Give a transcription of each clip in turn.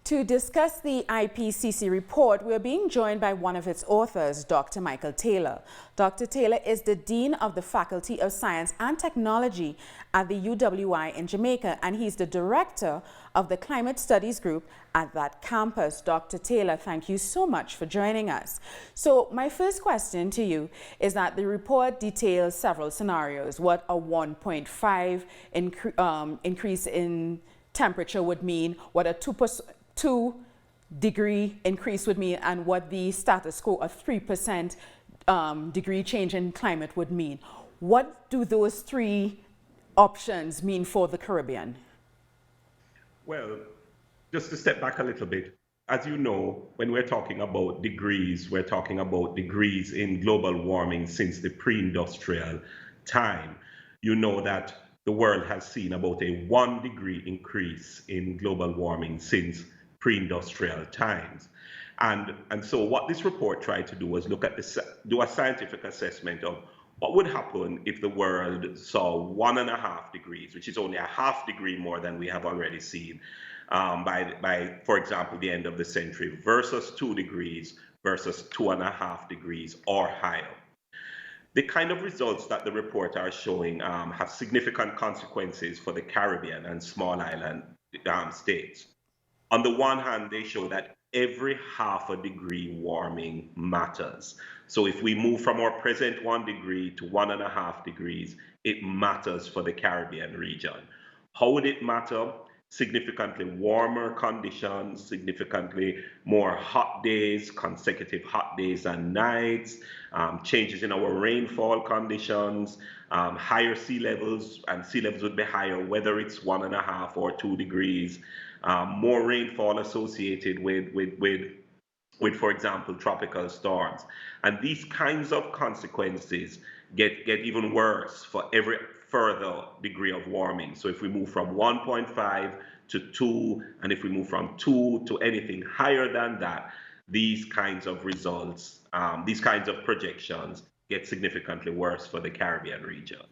To discuss the IPCC report, we're being joined by one of its authors, Dr. Michael Taylor. Dr. Taylor is the Dean of the Faculty of Science and Technology at the UWI in Jamaica, and he's the Director of the Climate Studies Group at that campus. Dr. Taylor, thank you so much for joining us. So my first question to you is that the report details several scenarios, what a 1.5 increase in temperature would mean, what a 2-degree increase would mean, and what the status quo of 3% degree change in climate would mean. What do those three options mean for the Caribbean? Well, just to step back a little bit, as you know, when we're talking about degrees, we're talking about degrees in global warming since the pre-industrial time. You know that the world has seen about a 1 degree increase in global warming since pre-industrial times. And so what this report tried to do was do a scientific assessment of what would happen if the world saw 1.5 degrees, which is only a half degree more than we have already seen by, for example, the end of the century, versus 2 degrees versus 2.5 degrees or higher. The kind of results that the report are showing have significant consequences for the Caribbean and small island states. On the one hand, they show that every half a degree warming matters. So if we move from our present 1 degree to 1.5 degrees, it matters for the Caribbean region. How would it matter? Significantly warmer conditions, significantly more hot days, consecutive hot days and nights, changes in our rainfall conditions, higher sea levels, and sea levels would be higher whether it's 1.5 or 2 degrees, more rainfall associated with, for example, tropical storms. And these kinds of consequences get even worse for every further degree of warming. So if we move from 1.5 to 2, and if we move from 2 to anything higher than that, these kinds of results, these kinds of projections get significantly worse for the Caribbean region.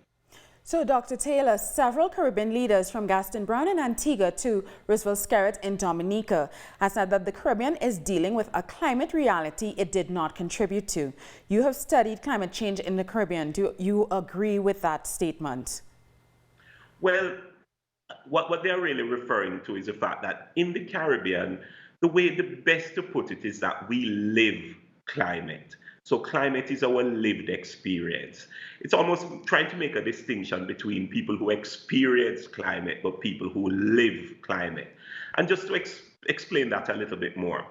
So, Dr. Taylor, several Caribbean leaders from Gaston Brown in Antigua to Roosevelt Skerritt in Dominica have said that the Caribbean is dealing with a climate reality it did not contribute to. You have studied climate change in the Caribbean. Do you agree with that statement? Well, what they're really referring to is the fact that in the Caribbean, the best to put it is that we live climate. So climate is our lived experience. It's almost trying to make a distinction between people who experience climate but people who live climate. And just to explain that a little bit more,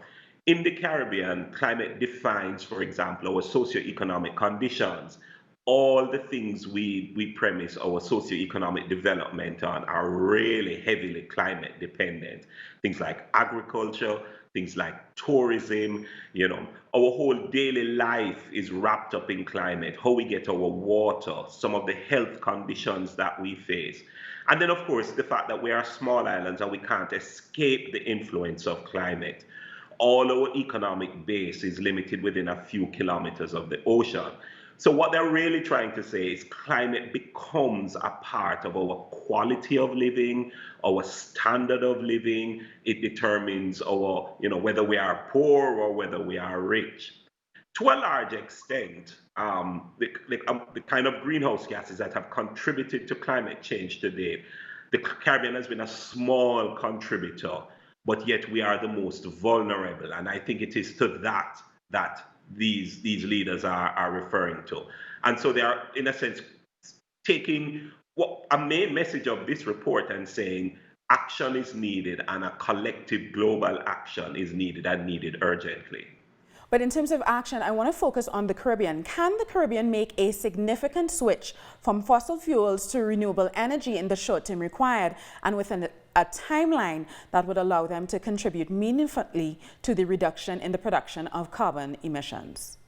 in the Caribbean, climate defines, for example, our socioeconomic conditions. All the things we premise our socioeconomic development on are really heavily climate dependent. Things like agriculture, things like tourism, our whole daily life is wrapped up in climate, how we get our water, some of the health conditions that we face. And then, of course, the fact that we are small islands and we can't escape the influence of climate. All our economic base is limited within a few kilometers of the ocean. So what they're really trying to say is climate becomes a part of our quality of living, our standard of living. It determines our, whether we are poor or whether we are rich. To a large extent, the kind of greenhouse gases that have contributed to climate change today, the Caribbean has been a small contributor, but yet we are the most vulnerable. And I think it is to that these leaders are referring to. And so they are, in a sense, taking a main message of this report and saying action is needed and a collective global action is needed and needed urgently. But in terms of action, I want to focus on the Caribbean. Can the Caribbean make a significant switch from fossil fuels to renewable energy in the short term required and within a timeline that would allow them to contribute meaningfully to the reduction in the production of carbon emissions?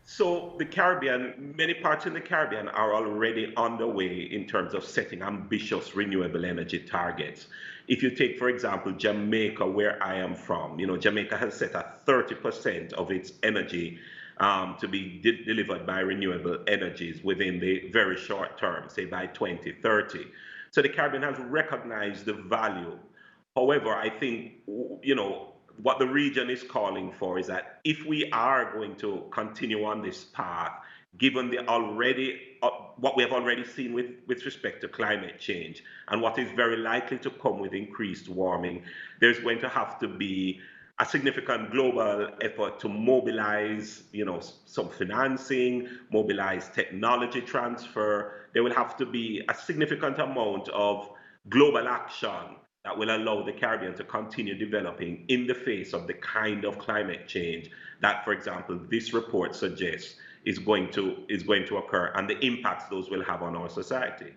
So the Caribbean, many parts in the Caribbean are already underway in terms of setting ambitious renewable energy targets. If you take, for example, Jamaica, where I am from, Jamaica has set a 30% of its energy to be delivered by renewable energies within the very short term, say by 2030. So the Caribbean has recognized the value However, I think, what the region is calling for is that if we are going to continue on this path, given the what we have already seen with respect to climate change and what is very likely to come with increased warming, there's going to have to be a significant global effort to mobilize, some financing, mobilize technology transfer. There will have to be a significant amount of global action that will allow the Caribbean to continue developing in the face of the kind of climate change that, for example, this report suggests is going to occur, and the impacts those will have on our society.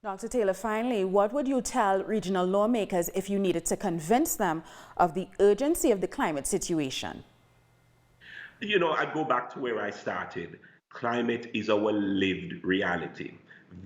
Dr. Taylor, finally, what would you tell regional lawmakers if you needed to convince them of the urgency of the climate situation? I go back to where I started. Climate is our lived reality.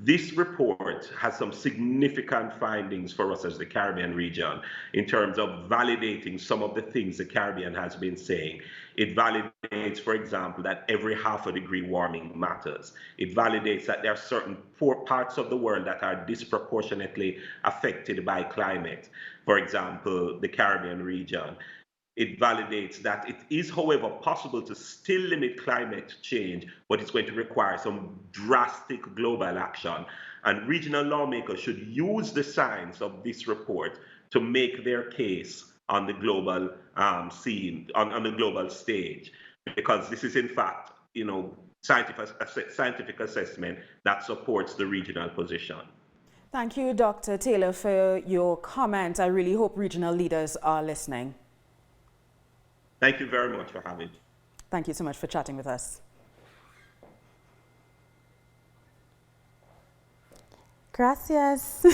This report has some significant findings for us as the Caribbean region in terms of validating some of the things the Caribbean has been saying. It validates, for example, that every half a degree warming matters. It validates that there are certain poor parts of the world that are disproportionately affected by climate. For example, the Caribbean region. It validates that it is, however, possible to still limit climate change, but it's going to require some drastic global action. And regional lawmakers should use the science of this report to make their case on the global scene, on the global stage, because this is, in fact, scientific assessment that supports the regional position. Thank you, Dr. Taylor, for your comment. I really hope regional leaders are listening. Thank you very much for having me. Thank you so much for chatting with us. Gracias.